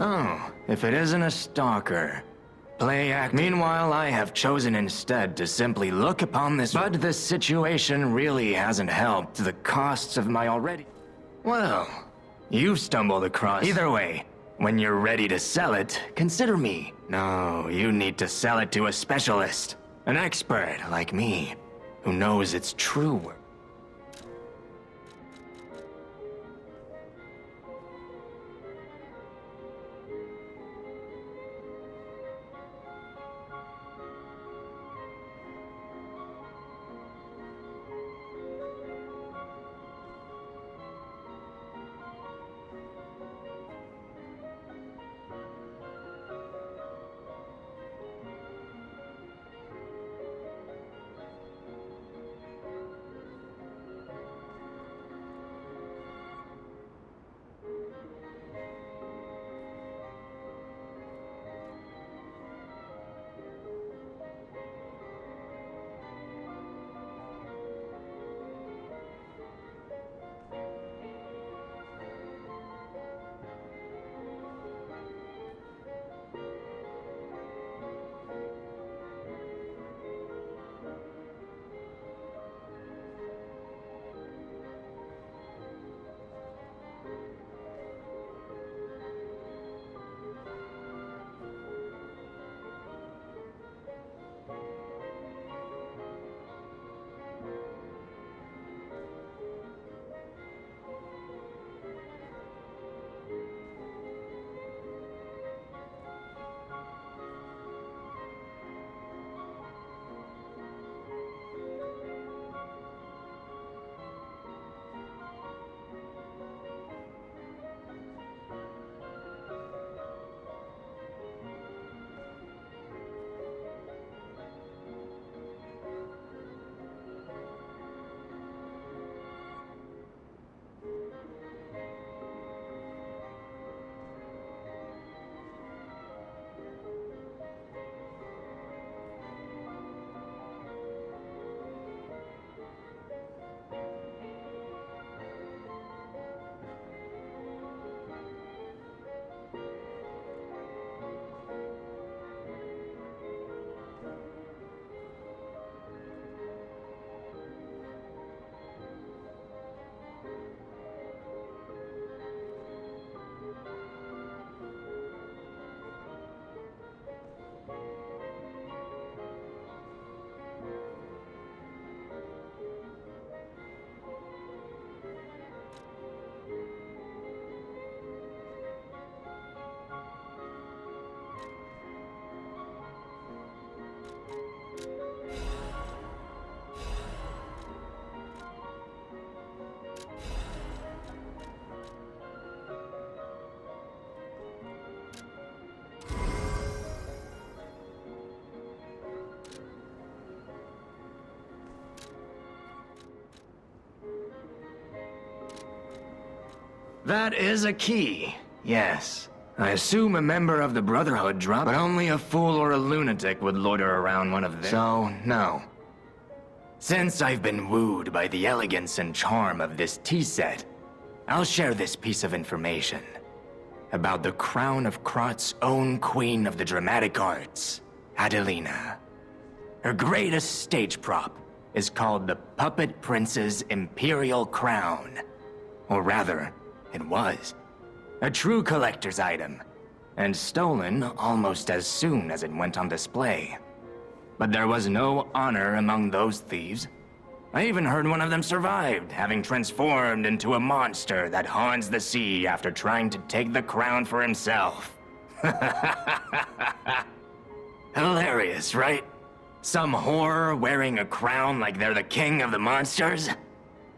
Oh, if it isn't a stalker. Play act. Meanwhile, I have chosen instead to simply look upon this. But this situation really hasn't helped the costs of my already. Well, you've stumbled across. Either way, when you're ready to sell it, consider me. No, you need to sell it to a specialist, an expert like me, who knows its true worth. That is a key, yes. I assume a member of the Brotherhood dropped, but only a fool or a lunatic would loiter around one of them. So, no. Since I've been wooed by the elegance and charm of this tea set, I'll share this piece of information about the crown of Krot's own queen of the dramatic arts, Adelina. Her greatest stage prop is called the Puppet Prince's Imperial Crown. Or rather, it was. A true collector's item, and stolen almost as soon as it went on display. But there was no honor among those thieves. I even heard one of them survived, having transformed into a monster that haunts the sea after trying to take the crown for himself. Hilarious, right? Some whore wearing a crown like they're the king of the monsters?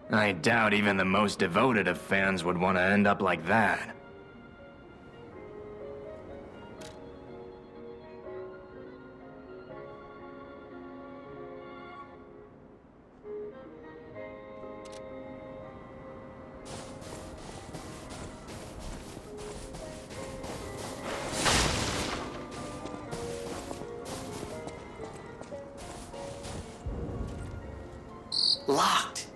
I doubt even the most devoted of fans would want to end up like that. Locked.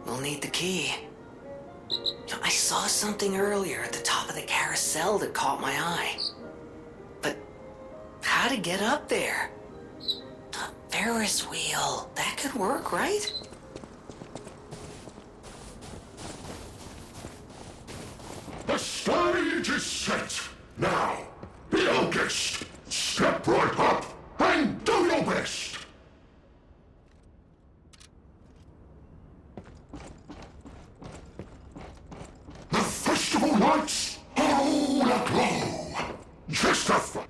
We'll need the key. I saw something earlier at the top of the carousel that caught my eye. But how to get up there? A Ferris wheel. That could work, right? The stage is set. Now, be our guest. Step right up and do your best. The festival lights are all aglow. Just a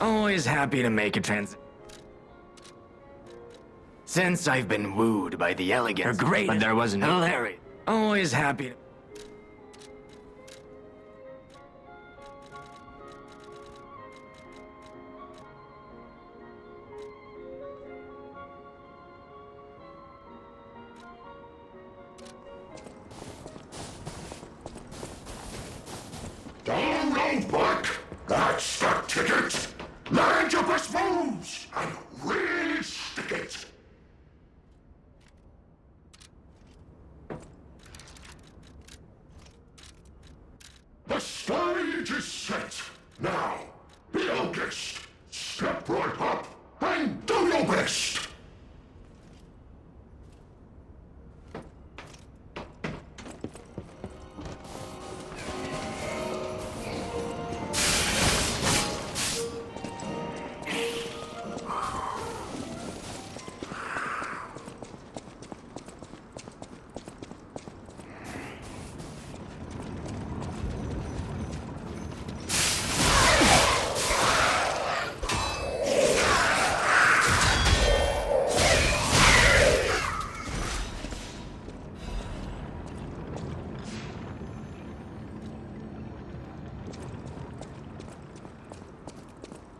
Always happy to make a Since I've been wooed by the elegance, great, but there wasn't hilarious. Always happy to... Download back! That's the ticket! Land your best moves and really stick it! The stage is set! Now, be our guest! Step right up and do your best!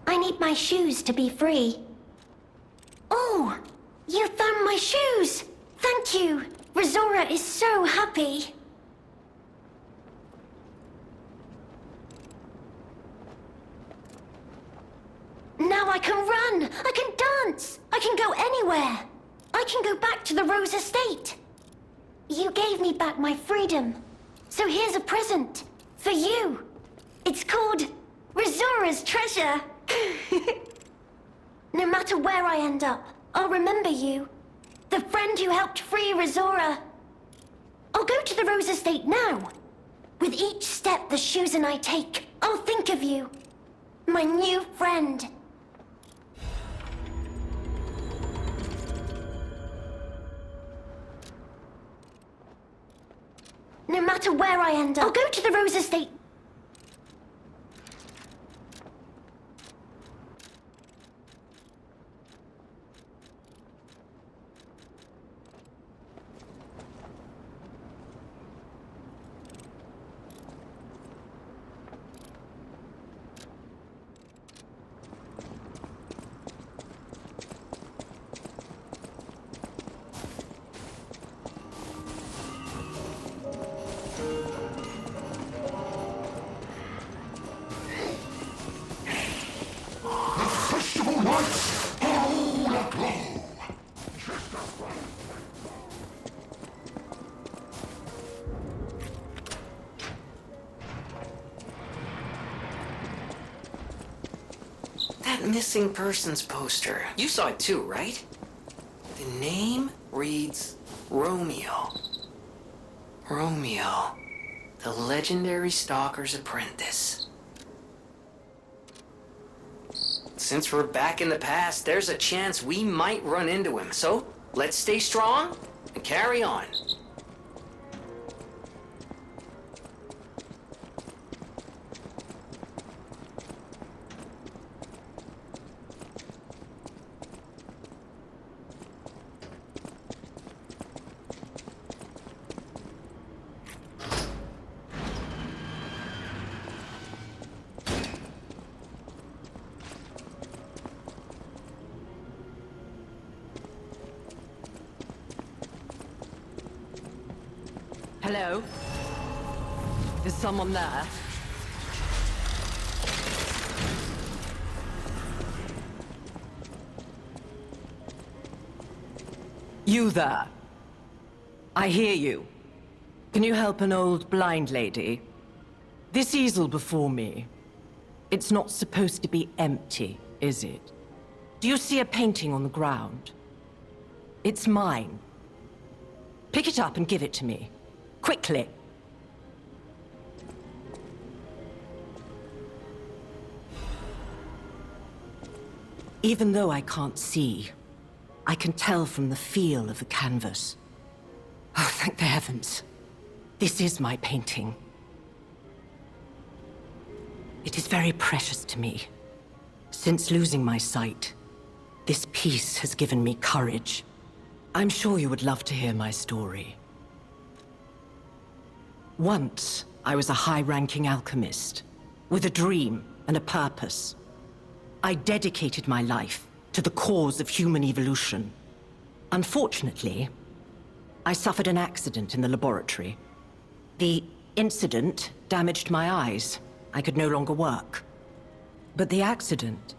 I need my shoes to be free. Oh, you found my shoes! Thank you! Rizora is so happy. Now I can run! I can dance! I can go anywhere! I can go back to the Rose Estate! You gave me back my freedom. So here's a present. For you. It's called Rizora's Treasure. No matter where I end up, I'll remember you. The friend who helped free Rizora. I'll go to the Rose Estate now. With each step the shoes and I take, I'll think of you. My new friend. No matter where I end up, I'll go to the Rose Estate. Festival lights all aglow! That missing persons poster. You saw it too, right? The name reads Romeo. Romeo, the legendary stalker's apprentice. Since we're back in the past, there's a chance we might run into him. So, let's stay strong and carry on. Hello? Is someone there? You there? I hear you. Can you help an old blind lady? This easel before me, it's not supposed to be empty, is it? Do you see a painting on the ground? It's mine. Pick it up and give it to me. Quickly. Even though I can't see, I can tell from the feel of the canvas. Oh, thank the heavens. This is my painting. It is very precious to me. Since losing my sight, this piece has given me courage. I'm sure you would love to hear my story. Once, I was a high-ranking alchemist, with a dream and a purpose. I dedicated my life to the cause of human evolution. Unfortunately, I suffered an accident in the laboratory. The incident damaged my eyes. I could no longer work. But the accident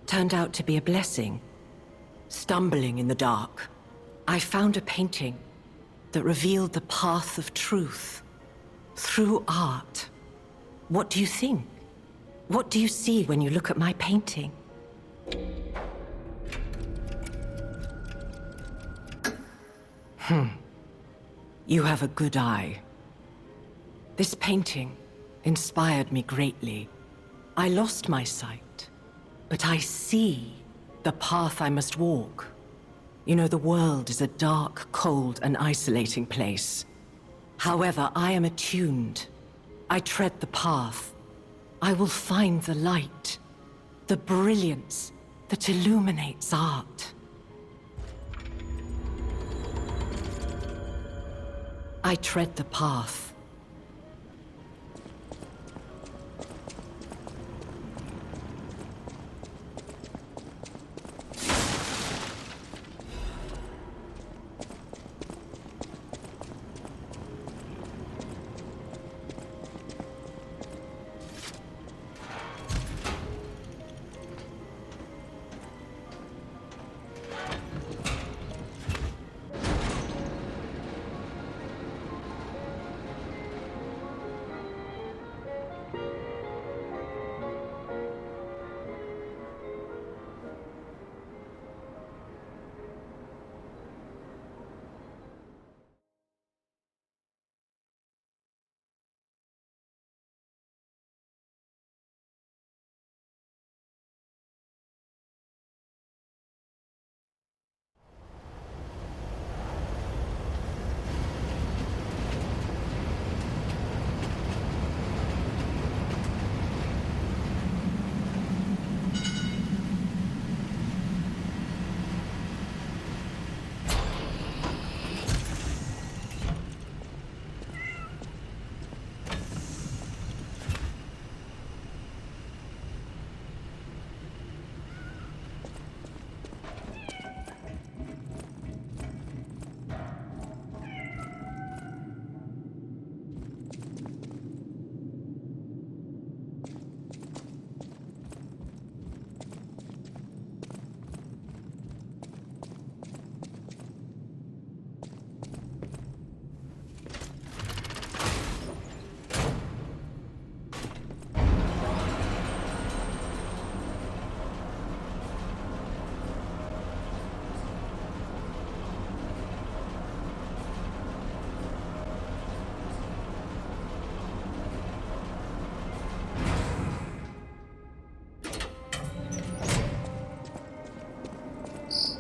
turned out to be a blessing. Stumbling in the dark, I found a painting that revealed the path of truth through art. What do you think? What do you see when you look at my painting? You have a good eye. This painting inspired me greatly. I lost my sight, but I see the path I must walk. You know, the world is a dark, cold, and isolating place. However, I am attuned. I tread the path. I will find the light, the brilliance that illuminates art. I tread the path.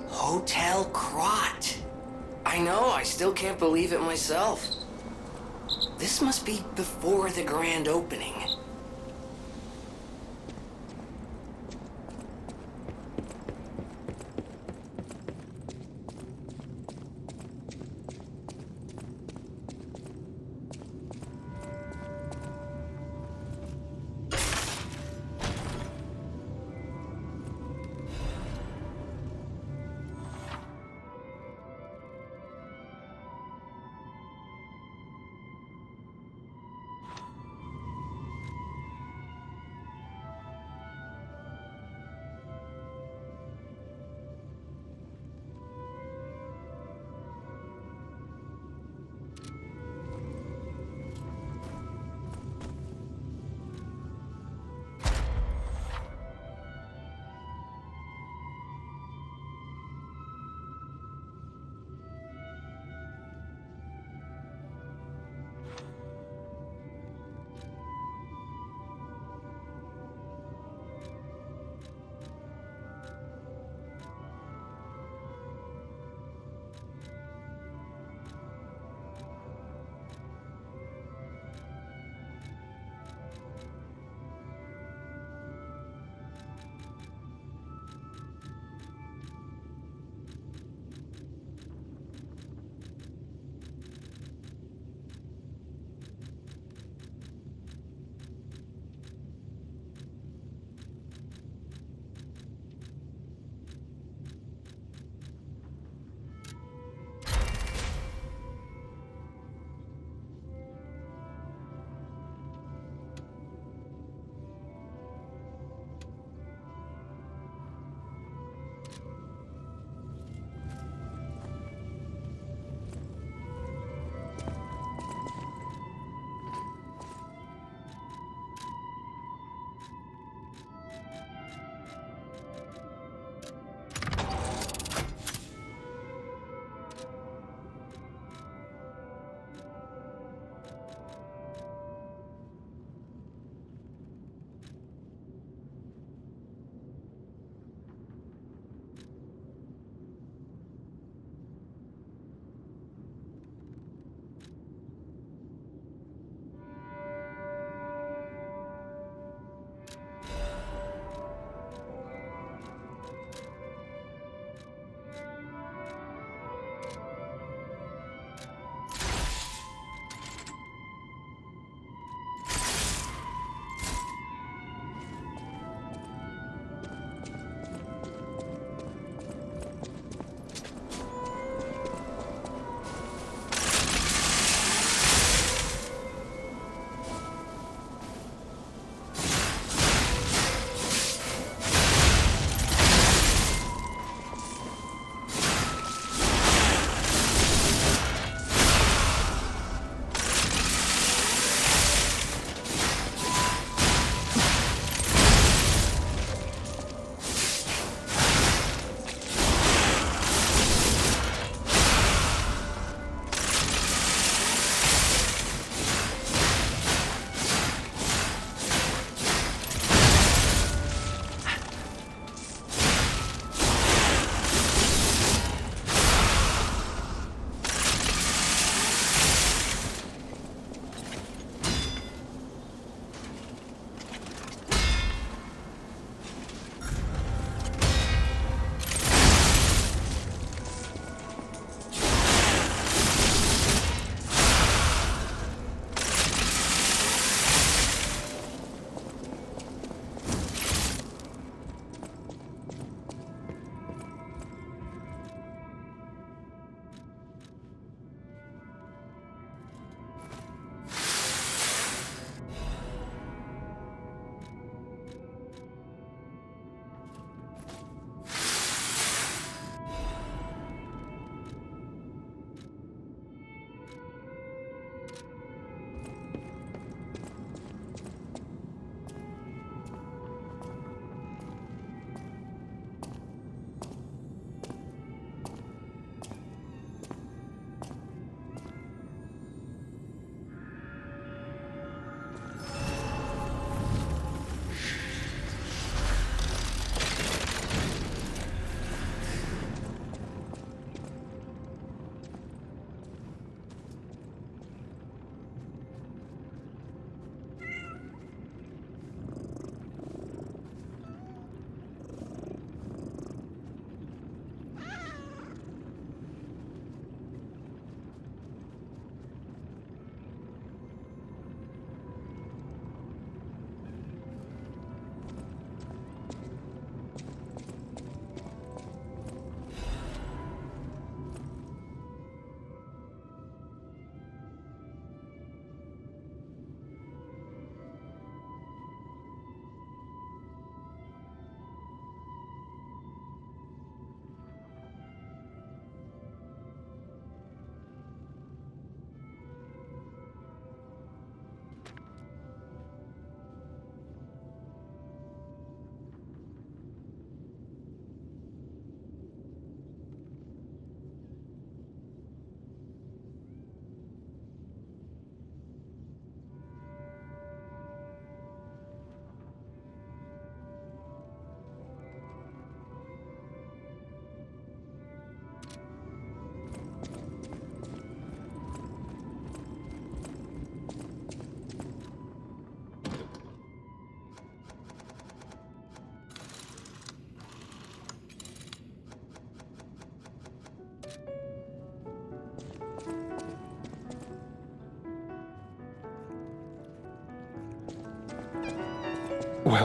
Hotel Crot. I know, I still can't believe it myself. This must be before the grand opening.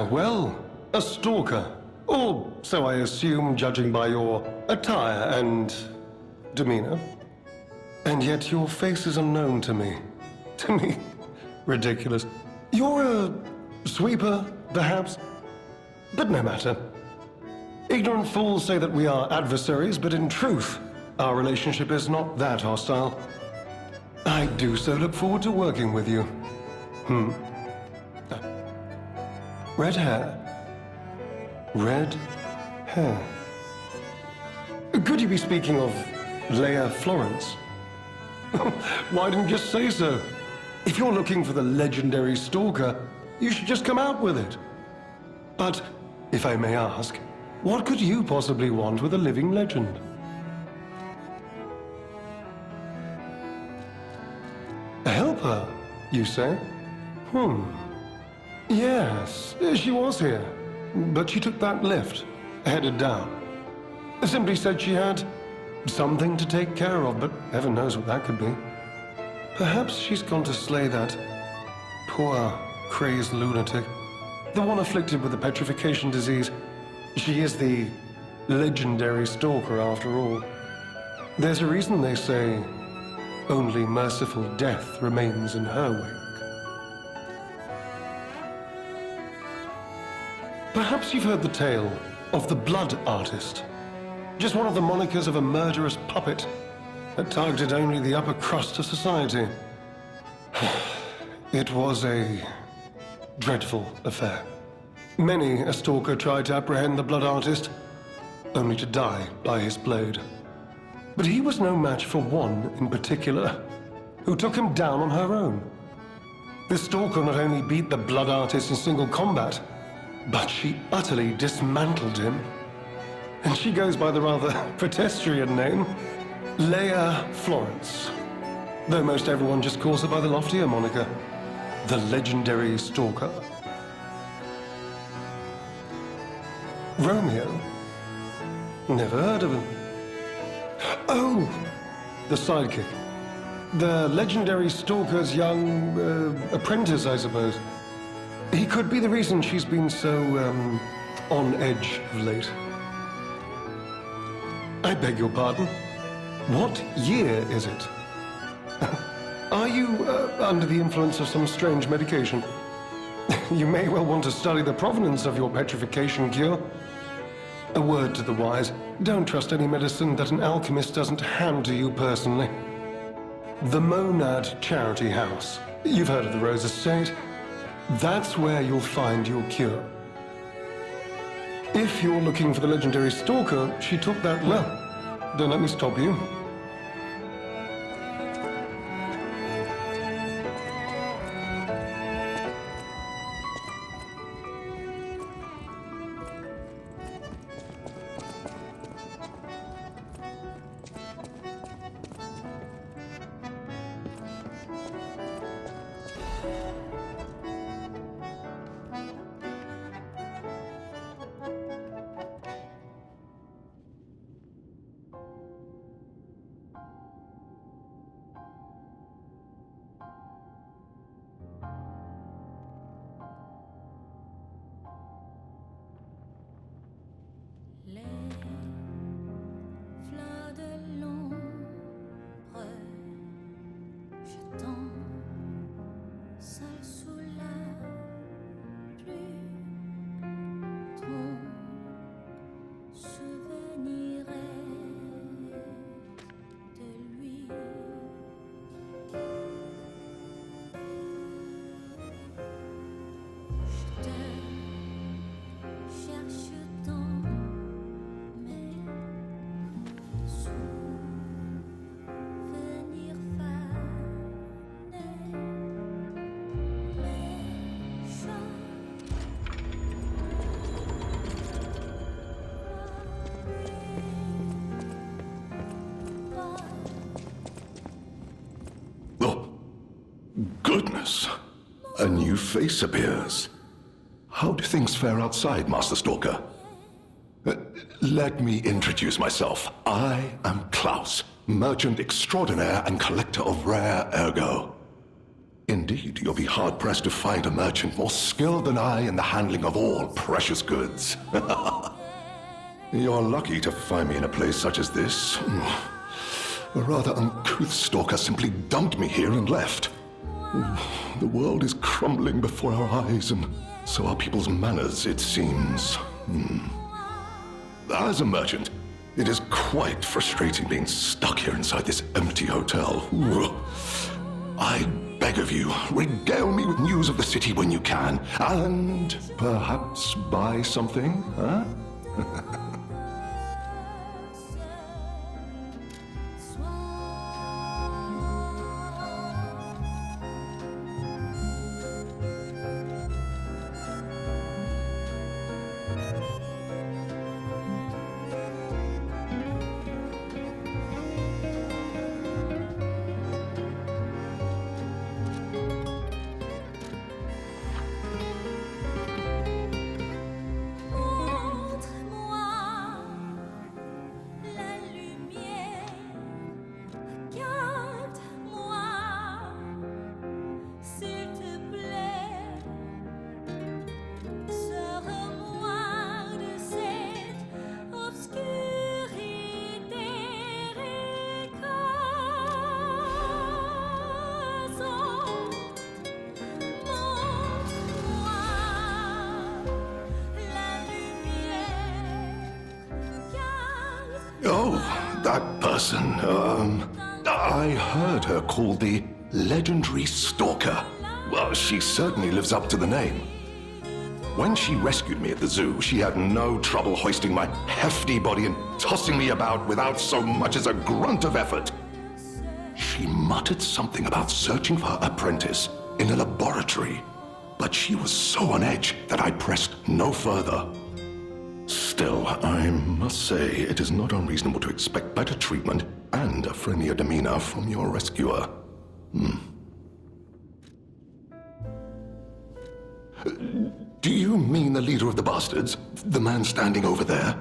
Well, a stalker. Or so I assume, judging by your attire and demeanor. And yet your face is unknown to me. To me. Ridiculous. You're a sweeper, perhaps? But no matter. Ignorant fools say that we are adversaries, but in truth, our relationship is not that hostile. I do so look forward to working with you. Red hair. Red hair. Could you be speaking of Leia Florence? Why didn't you just say so? If you're looking for the legendary stalker, you should just come out with it. But, if I may ask, what could you possibly want with a living legend? Help her, you say? Yes, she was here. But she took that lift, headed down. Simply said she had something to take care of, but heaven knows what that could be. Perhaps she's gone to slay that poor, crazed lunatic. The one afflicted with the petrification disease. She is the legendary stalker, after all. There's a reason they say only merciful death remains in her wake. Perhaps you've heard the tale of the Blood Artist. Just one of the monikers of a murderous puppet that targeted only the upper crust of society. It was a dreadful affair. Many a stalker tried to apprehend the Blood Artist, only to die by his blade. But he was no match for one in particular, who took him down on her own. The stalker not only beat the Blood Artist in single combat, but she utterly dismantled him. And she goes by the rather pedestrian name, Leia Florence. Though most everyone just calls her by the loftier moniker, the legendary stalker. Romeo? Never heard of him. Oh, the sidekick. The legendary stalker's young apprentice, I suppose. He could be the reason she's been so, on edge of late. I beg your pardon? What year is it? Are you under the influence of some strange medication? You may well want to study the provenance of your petrification cure. A word to the wise, don't trust any medicine that an alchemist doesn't hand to you personally. The Monad Charity House. You've heard of the Rose Estate? That's where you'll find your cure. If you're looking for the legendary stalker, she took that well. Don't let me stop you. Goodness, a new face appears. How do things fare outside, Master Stalker? Let me introduce myself. I am Klaus, merchant extraordinaire and collector of rare ergo. Indeed, you'll be hard-pressed to find a merchant more skilled than I in the handling of all precious goods. You're lucky to find me in a place such as this. A rather uncouth stalker simply dumped me here and left. The world is crumbling before our eyes, and so are people's manners, it seems. As a merchant, it is quite frustrating being stuck here inside this empty hotel. I beg of you, regale me with news of the city when you can, and perhaps buy something, huh? Oh, that person, I heard her called the legendary Stalker. Well, she certainly lives up to the name. When she rescued me at the zoo, she had no trouble hoisting my hefty body and tossing me about without so much as a grunt of effort. She muttered something about searching for her apprentice in a laboratory, but she was so on edge that I pressed no further. Still, I must say, it is not unreasonable to expect better treatment and a friendlier demeanor from your rescuer. Do you mean the leader of the bastards? The man standing over there?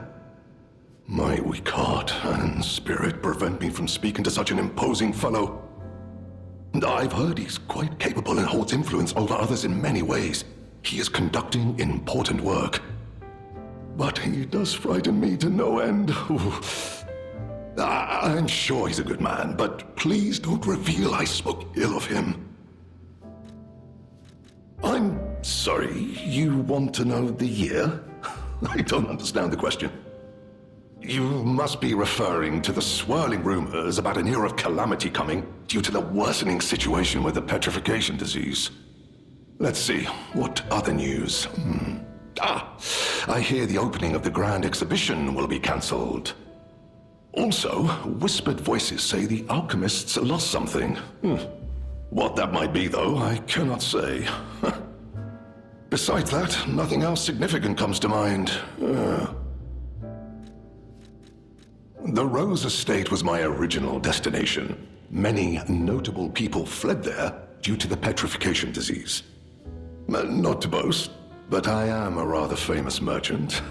My weak heart and spirit prevent me from speaking to such an imposing fellow. I've heard he's quite capable and holds influence over others in many ways. He is conducting important work. But he does frighten me to no end. I'm sure he's a good man, but please don't reveal I spoke ill of him. I'm sorry, you want to know the year? I don't understand the question. You must be referring to the swirling rumors about an era of calamity coming due to the worsening situation with the petrification disease. Let's see, what other news? I hear the opening of the Grand Exhibition will be cancelled. Also, whispered voices say the alchemists lost something. What that might be, though, I cannot say. Besides that, nothing else significant comes to mind. The Rose Estate was my original destination. Many notable people fled there due to the petrification disease. Not to boast, but I am a rather famous merchant.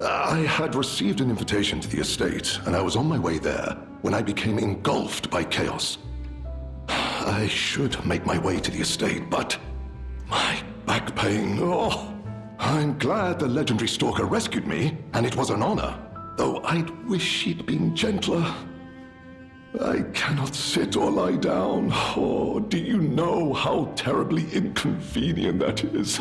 I had received an invitation to the estate, and I was on my way there when I became engulfed by chaos. I should make my way to the estate, but my back pain, I'm glad the legendary stalker rescued me, and it was an honor, though I'd wish she'd been gentler. I cannot sit or lie down. Oh, do you know how terribly inconvenient that is?